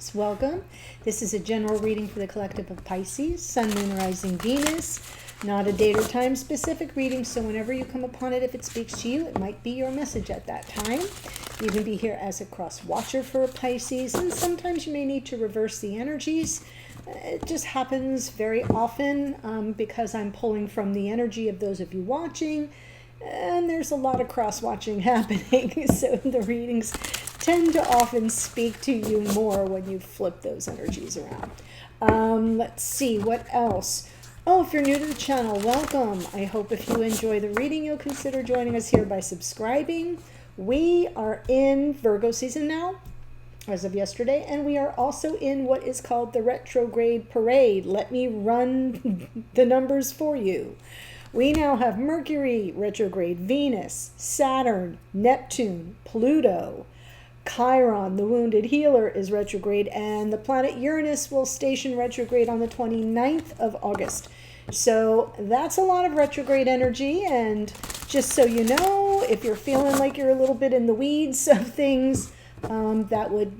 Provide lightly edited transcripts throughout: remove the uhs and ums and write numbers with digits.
Pisces. Welcome. This is a general reading for the collective of Pisces, Sun, Moon, Rising, Venus. Not a date or time specific reading, so whenever you come upon it, if it speaks to you, it might be your message at that time. You can be here as a cross watcher for Pisces, and sometimes you may need to reverse the energies. It just happens very often because I'm pulling from the energy of those of you watching, and there's a lot of cross-watching happening, so the readings tend to often speak to you more when you flip those energies around. Let's see, what else? Oh, if you're new to the channel, welcome. I hope if you enjoy the reading, you'll consider joining us here by subscribing. We are in Virgo season now, as of yesterday, and we are also in what is called the retrograde parade. Let me run the numbers for you. We now have Mercury retrograde, Venus, Saturn, Neptune, Pluto, Chiron, the wounded healer, is retrograde, and the planet Uranus will station retrograde on the 29th of August. So that's a lot of retrograde energy, and just so you know, if you're feeling like you're a little bit in the weeds of things, that would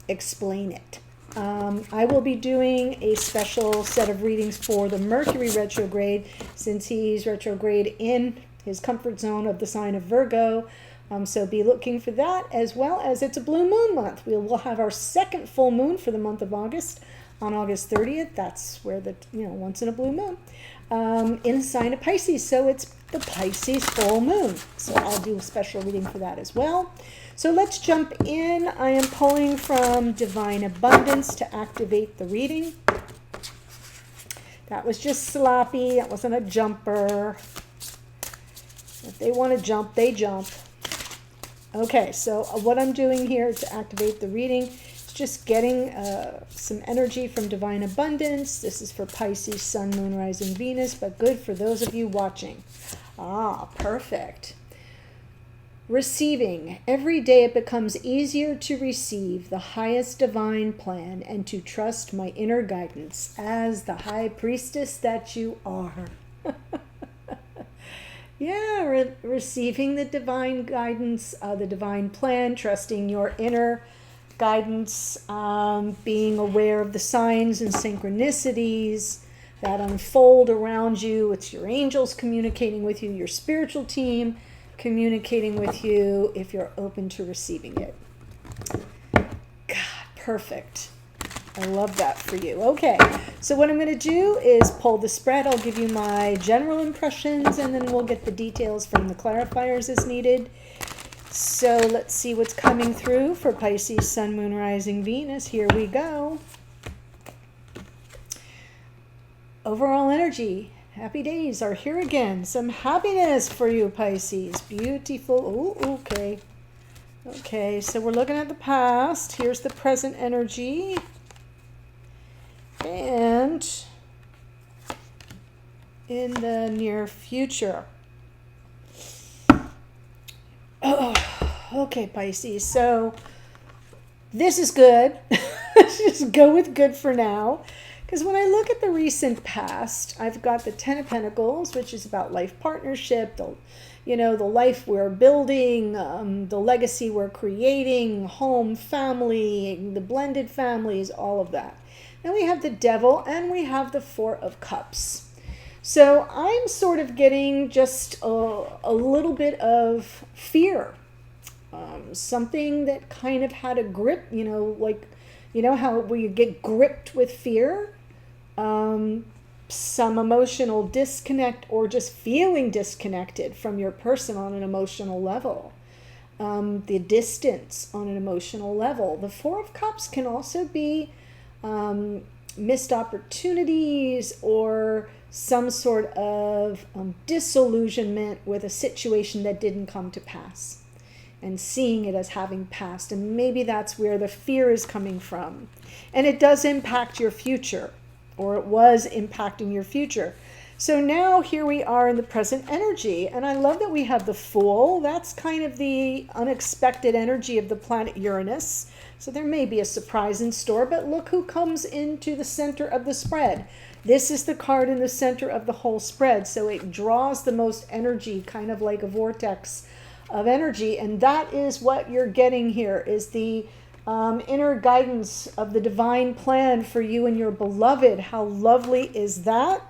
explain it. I will be doing a special set of readings for the Mercury retrograde, since he's retrograde in his comfort zone of the sign of Virgo. So be looking for that, as well as it's a blue moon month. We'll have our second full moon for the month of August on August 30th. That's where the, once in a blue moon, in the sign of Pisces. So it's the Pisces full moon. So I'll do a special reading for that as well. So let's jump in. I am pulling from Divine Abundance to activate the reading. That was just sloppy. That wasn't a jumper. If they want to jump, they jump. Okay, so what I'm doing here to activate the reading is just getting some energy from Divine Abundance. This is for Pisces, Sun, Moon, Rising, Venus, but good for those of you watching. Ah, perfect. Receiving. Every day it becomes easier to receive the highest divine plan and to trust my inner guidance as the high priestess that you are. Yeah, receiving the divine guidance, the divine plan, trusting your inner guidance, being aware of the signs and synchronicities that unfold around you. It's your angels communicating with you, your spiritual team communicating with you, if you're open to receiving it. God, perfect. I love that for you. Okay, so what I'm going to do is pull the spread. I'll give you my general impressions, and then we'll get the details from the clarifiers as needed. So let's see what's coming through for Pisces, Sun, Moon, Rising, Venus. Here we go. Overall energy. Happy days are here again. Some happiness for you, Pisces. Beautiful. Ooh, okay. Okay, so we're looking at the past. Here's the present energy. And in the near future. Oh, okay, Pisces. So this is good. Let's just go with good for now. Because when I look at the recent past, I've got the Ten of Pentacles, which is about life partnership, the life we're building, the legacy we're creating, home, family, the blended families, all of that. Then we have the Devil, and we have the Four of Cups. So I'm sort of getting just a little bit of fear. Something that kind of had a grip, how we get gripped with fear. Some emotional disconnect, or just feeling disconnected from your person on an emotional level. The distance on an emotional level. The Four of Cups can also be missed opportunities, or some sort of disillusionment with a situation that didn't come to pass, and seeing it as having passed. And maybe that's where the fear is coming from. And it does impact your future, or it was impacting your future. So now here we are in the present energy, and I love that we have the Fool. That's kind of the unexpected energy of the planet Uranus. So there may be a surprise in store, but look who comes into the center of the spread. This is the card in the center of the whole spread, so it draws the most energy, kind of like a vortex of energy, and that is what you're getting here, is the Inner guidance of the divine plan for you and your beloved. How lovely is that?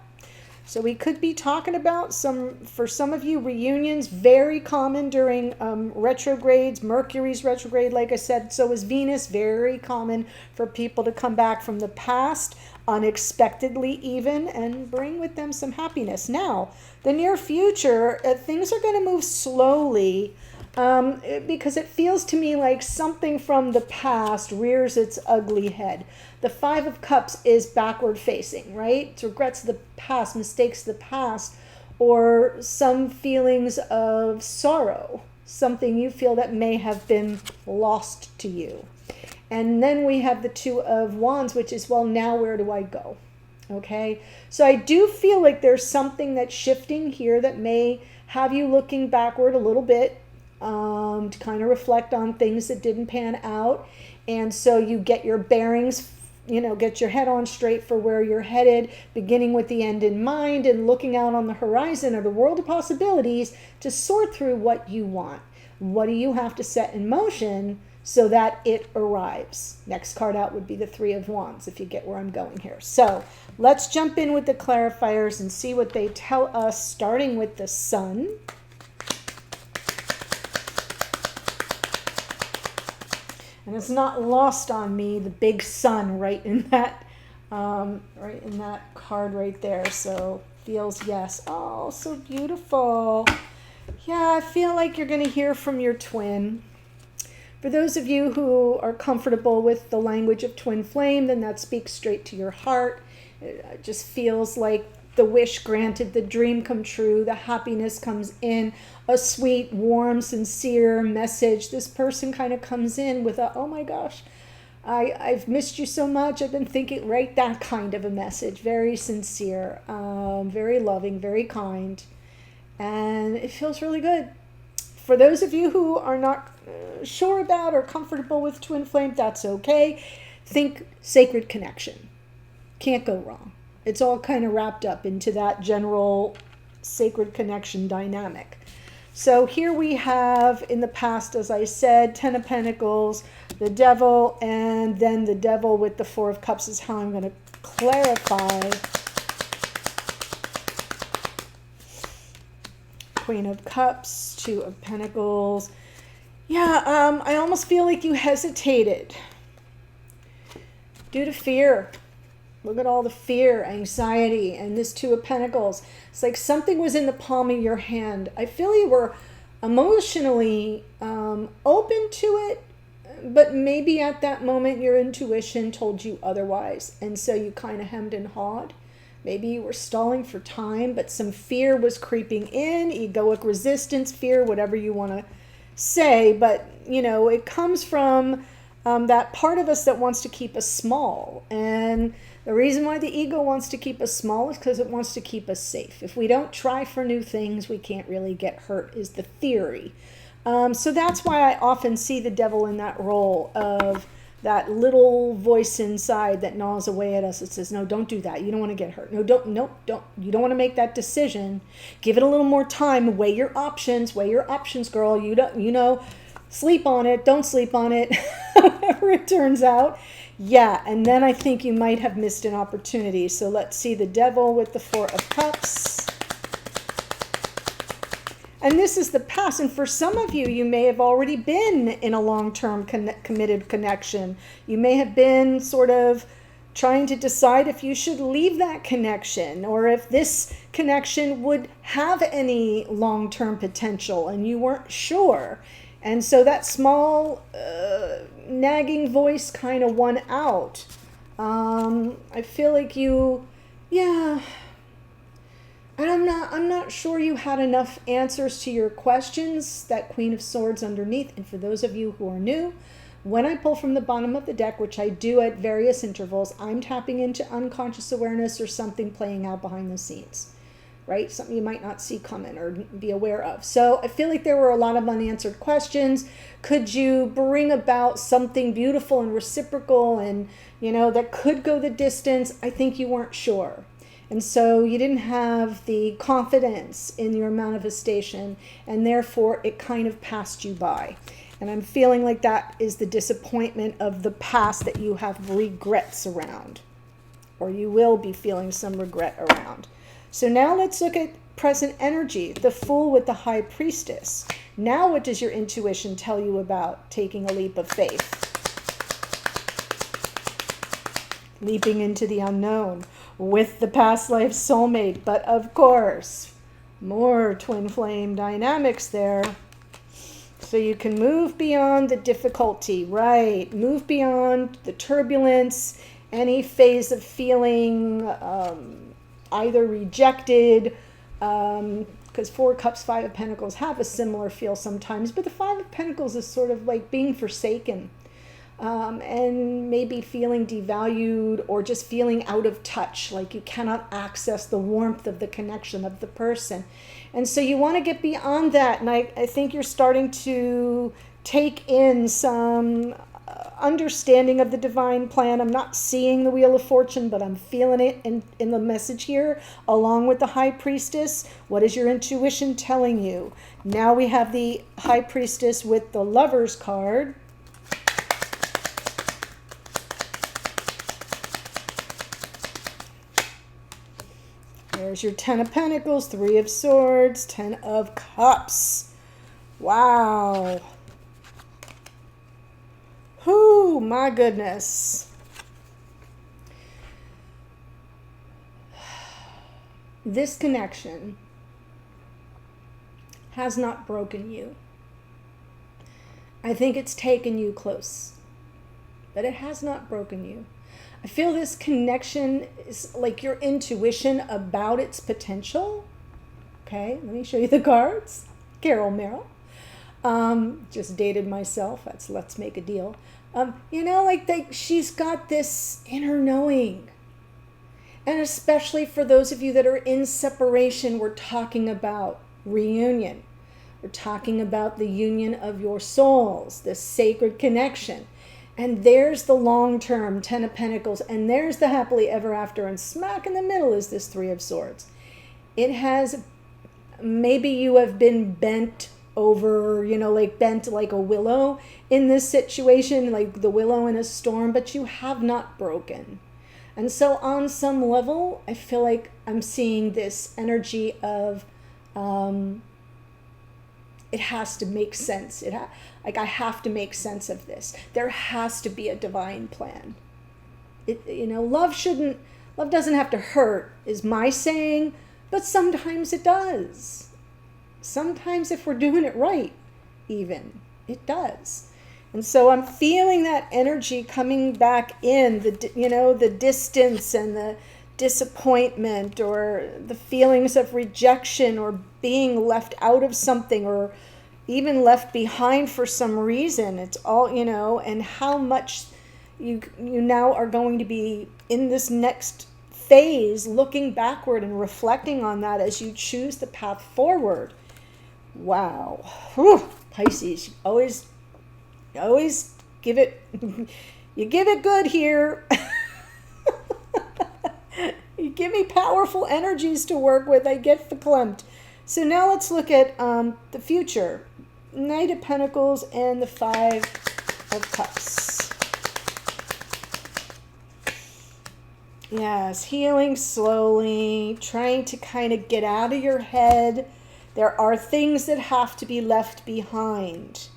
So we could be talking about for some of you, reunions, very common during retrogrades. Mercury's retrograde, like I said, so is Venus, very common for people to come back from the past, unexpectedly even, and bring with them some happiness. Now, the near future, things are going to move slowly, because it feels to me like something from the past rears its ugly head. The Five of Cups is backward facing, right? It's regrets of the past, mistakes of the past, or some feelings of sorrow, something you feel that may have been lost to you. And then we have the Two of Wands, which is, well, now where do I go? Okay, so I do feel like there's something that's shifting here that may have you looking backward a little bit, to kind of reflect on things that didn't pan out. And so you get your bearings, get your head on straight for where you're headed, beginning with the end in mind and looking out on the horizon of the world of possibilities to sort through what you want. What do you have to set in motion so that it arrives? Next card out would be the Three of Wands, if you get where I'm going here. So let's jump in with the clarifiers and see what they tell us, starting with the Sun. And it's not lost on me, the big sun right in that card right there. So feels, yes. Oh, so beautiful. Yeah, I feel like you're going to hear from your twin. For those of you who are comfortable with the language of twin flame, then that speaks straight to your heart. It just feels like the wish granted, the dream come true, the happiness comes in, a sweet, warm, sincere message. This person kind of comes in with a, oh my gosh, I've missed you so much. I've been thinking, right? That kind of a message. Very sincere, very loving, very kind. And it feels really good. For those of you who are not sure about or comfortable with twin flame, that's okay. Think sacred connection. Can't go wrong. It's all kind of wrapped up into that general sacred connection dynamic. So here we have, in the past, as I said, Ten of Pentacles, the Devil, and then the Devil with the Four of Cups is how I'm going to clarify. Queen of Cups, Two of Pentacles. Yeah, I almost feel like you hesitated due to fear. Look at all the fear, anxiety, and this Two of Pentacles. It's like something was in the palm of your hand. I feel you were emotionally open to it, but maybe at that moment your intuition told you otherwise. And so you kind of hemmed and hawed. Maybe you were stalling for time, but some fear was creeping in, egoic resistance, fear, whatever you want to say. But, it comes from that part of us that wants to keep us small. And the reason why the ego wants to keep us small is because it wants to keep us safe. If we don't try for new things, we can't really get hurt, is the theory. So that's why I often see the devil in that role of that little voice inside that gnaws away at us. It says, no, don't do that. You don't want to get hurt. No, don't. You don't want to make that decision. Give it a little more time. Weigh your options, girl. Sleep on it. Don't sleep on it. Whatever it turns out. Yeah, and then I think you might have missed an opportunity. So let's see the Devil with the Four of Cups. And this is the past. And for some of you, you may have already been in a long-term committed connection. You may have been sort of trying to decide if you should leave that connection or if this connection would have any long-term potential and you weren't sure. And so that small nagging voice kind of won out. I feel like I'm not sure you had enough answers to your questions, that Queen of Swords underneath. And for those of you who are new, when I pull from the bottom of the deck, which I do at various intervals, I'm tapping into unconscious awareness or something playing out behind the scenes, right? Something you might not see coming or be aware of. So I feel like there were a lot of unanswered questions. Could you bring about something beautiful and reciprocal and, that could go the distance? I think you weren't sure. And so you didn't have the confidence in your manifestation, and therefore it kind of passed you by. And I'm feeling like that is the disappointment of the past that you have regrets around, or you will be feeling some regret around. So now let's look at present energy, the Fool with the High Priestess. Now what does your intuition tell you about taking a leap of faith? Leaping into the unknown with the past life soulmate. But of course, more twin flame dynamics there. So you can move beyond the difficulty, right? Move beyond the turbulence, any phase of feeling either rejected, because Four of Cups, Five of Pentacles have a similar feel sometimes, but the Five of Pentacles is sort of like being forsaken, and maybe feeling devalued or just feeling out of touch, like you cannot access the warmth of the connection of the person. And so you want to get beyond that, and I think you're starting to take in some understanding of the divine plan. I'm not seeing the Wheel of Fortune, but I'm feeling it in the message here, along with the High Priestess. What is your intuition telling you? Now we have the High Priestess with the Lovers card. There's your Ten of Pentacles, Three of Swords, Ten of Cups. Wow. Whoo, my goodness. This connection has not broken you. I think it's taken you close, but it has not broken you. I feel this connection is like your intuition about its potential. Okay, let me show you the cards. Carol Merrill. Just dated myself. That's Let's Make a Deal. She's got this inner knowing. And especially for those of you that are in separation, we're talking about reunion. We're talking about the union of your souls, this sacred connection. And there's the long-term Ten of Pentacles, and there's the happily ever after, and smack in the middle is this Three of Swords. It has, maybe you have been bent over, bent like a willow in this situation, like the willow in a storm, but you have not broken. And so on some level, I feel like I'm seeing this energy of, it has to make sense. I have to make sense of this. There has to be a divine plan. Love doesn't have to hurt, is my saying, but sometimes it does. Sometimes if we're doing it right, even, it does. And so I'm feeling that energy coming back in, the distance and the disappointment, or the feelings of rejection, or being left out of something, or even left behind for some reason. It's all, and how much you now are going to be in this next phase, looking backward and reflecting on that as you choose the path forward. Wow. Whew. Pisces, always give it, you give it good here. You give me powerful energies to work with. I get verklempt. So now let's look at the future. Knight of Pentacles and the Five of Cups. Yes, healing slowly, trying to kind of get out of your head. There are things that have to be left behind.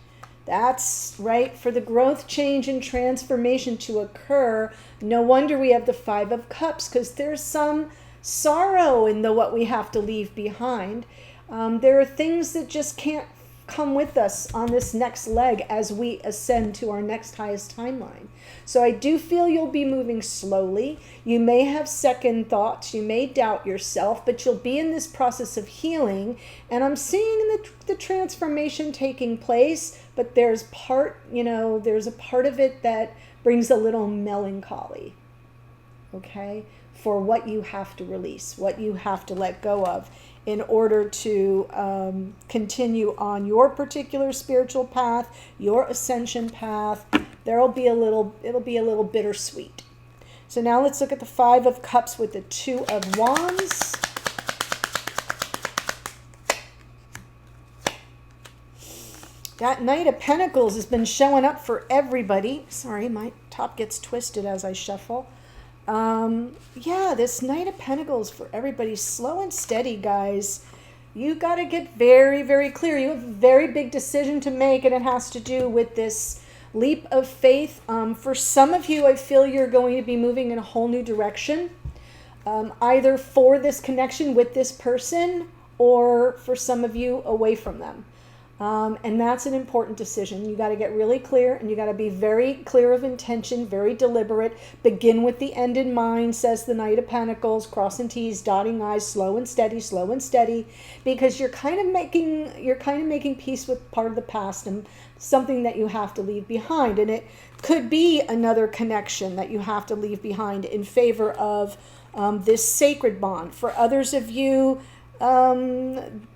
That's right, for the growth, change, and transformation to occur. No wonder we have the Five of Cups, because there's some sorrow in what we have to leave behind. There are things that just can't come with us on this next leg as we ascend to our next highest timeline. So I do feel you'll be moving slowly. You may have second thoughts. You may doubt yourself, but you'll be in this process of healing. And I'm seeing the transformation taking place, but there's a part of it that brings a little melancholy, okay, for what you have to release, what you have to let go of in order to continue on your particular spiritual path, your ascension path. It'll be a little bittersweet. So now let's look at the Five of Cups with the Two of Wands. That Knight of Pentacles has been showing up for everybody. Sorry, my top gets twisted as I shuffle. Yeah, this Knight of Pentacles for everybody. Slow and steady, guys. You got to get very, very clear. You have a very big decision to make, and it has to do with this leap of faith. For some of you, I feel you're going to be moving in a whole new direction, either for this connection with this person or for some of you away from them. And that's an important decision. You got to get really clear, and you got to be very clear of intention, very deliberate. Begin with the end in mind, says the Knight of Pentacles, crossing T's, dotting I's, slow and steady, because you're kind of making peace with part of the past and something that you have to leave behind. And it could be another connection that you have to leave behind in favor of this sacred bond. For others of you,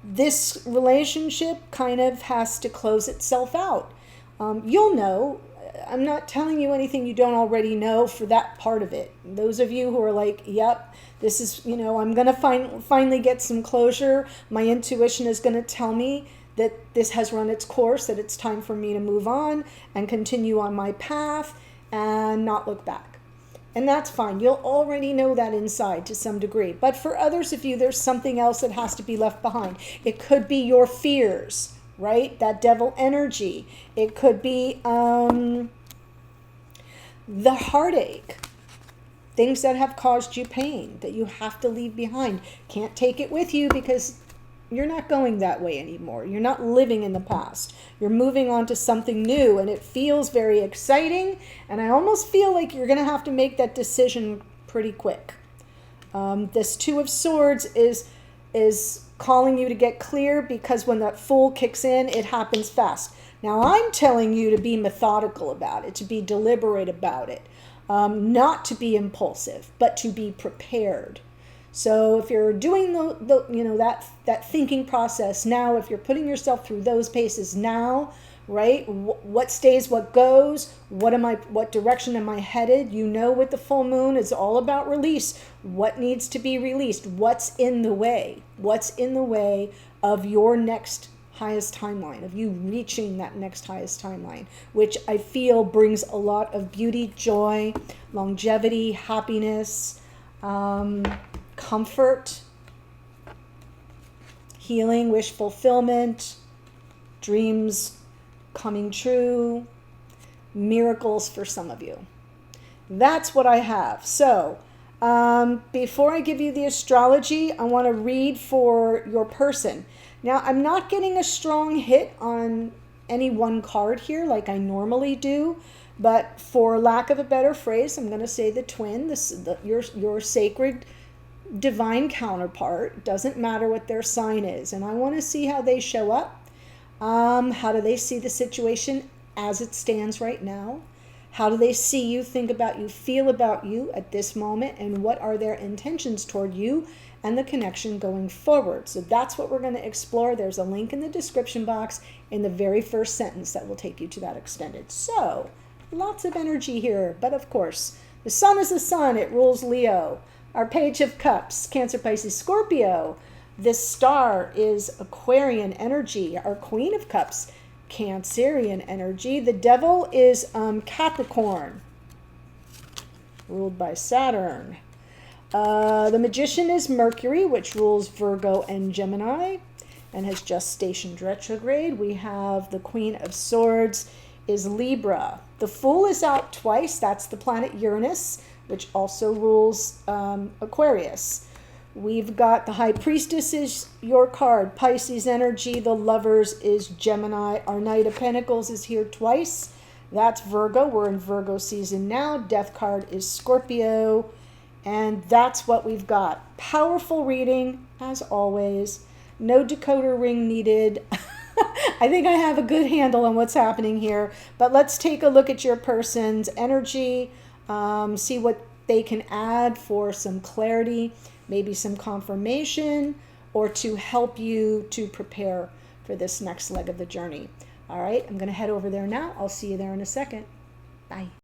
this relationship kind of has to close itself out. You'll know. I'm not telling you anything you don't already know for that part of it. Those of you who are like, yep, this is, I'm going to finally get some closure. My intuition is going to tell me that this has run its course, that it's time for me to move on and continue on my path and not look back. And that's fine. You'll already know that inside to some degree. But for others of you, there's something else that has to be left behind. It could be your fears, right? That devil energy. It could be the heartache. Things that have caused you pain that you have to leave behind. Can't take it with you because you're not going that way anymore. You're not living in the past. You're moving on to something new, and it feels very exciting. And I almost feel like you're going to have to make that decision pretty quick. This Two of Swords is calling you to get clear, because when that Fool kicks in, it happens fast. Now, I'm telling you to be methodical about it, to be deliberate about it, not to be impulsive, but to be prepared. So if you're doing that thinking process now, if you're putting yourself through those paces now, right? What stays, what goes? What direction am I headed? With the full moon, it's all about release. What needs to be released? What's in the way? What's in the way of your next highest timeline, of you reaching that next highest timeline, which I feel brings a lot of beauty, joy, longevity, happiness, comfort, healing, wish fulfillment, dreams coming true, miracles for some of you. That's what I have. So before I give you the astrology, I want to read for your person. Now, I'm not getting a strong hit on any one card here like I normally do, but for lack of a better phrase, I'm going to say the twin, your sacred divine counterpart. Doesn't matter what their sign is, and I want to see how they show up. How do they see the situation as it stands right now? How do they see you, think about you, feel about you at this moment, and what are their intentions toward you and the connection going forward? So that's what we're going to explore. There's a link in the description box in the very first sentence that will take you to that extended. So lots of energy here, but of course the sun is the sun. It rules Leo. Our Page of Cups, Cancer, Pisces, Scorpio. This star is Aquarian energy. Our Queen of Cups, Cancerian energy. The Devil is Capricorn, ruled by Saturn. The Magician is Mercury, which rules Virgo and Gemini, and has just stationed retrograde. We have the Queen of Swords is Libra. The Fool is out twice. That's the planet Uranus, which also rules Aquarius. We've got the High Priestess is your card, Pisces energy. The Lovers is Gemini. Our Knight of Pentacles is here twice. That's Virgo. We're in Virgo season now. Death card is Scorpio. And that's what we've got. Powerful reading, as always. No decoder ring needed. I think I have a good handle on what's happening here. But let's take a look at your person's energy. See what they can add for some clarity, maybe some confirmation, or to help you to prepare for this next leg of the journey. All right, I'm going to head over there now. I'll see you there in a second. Bye.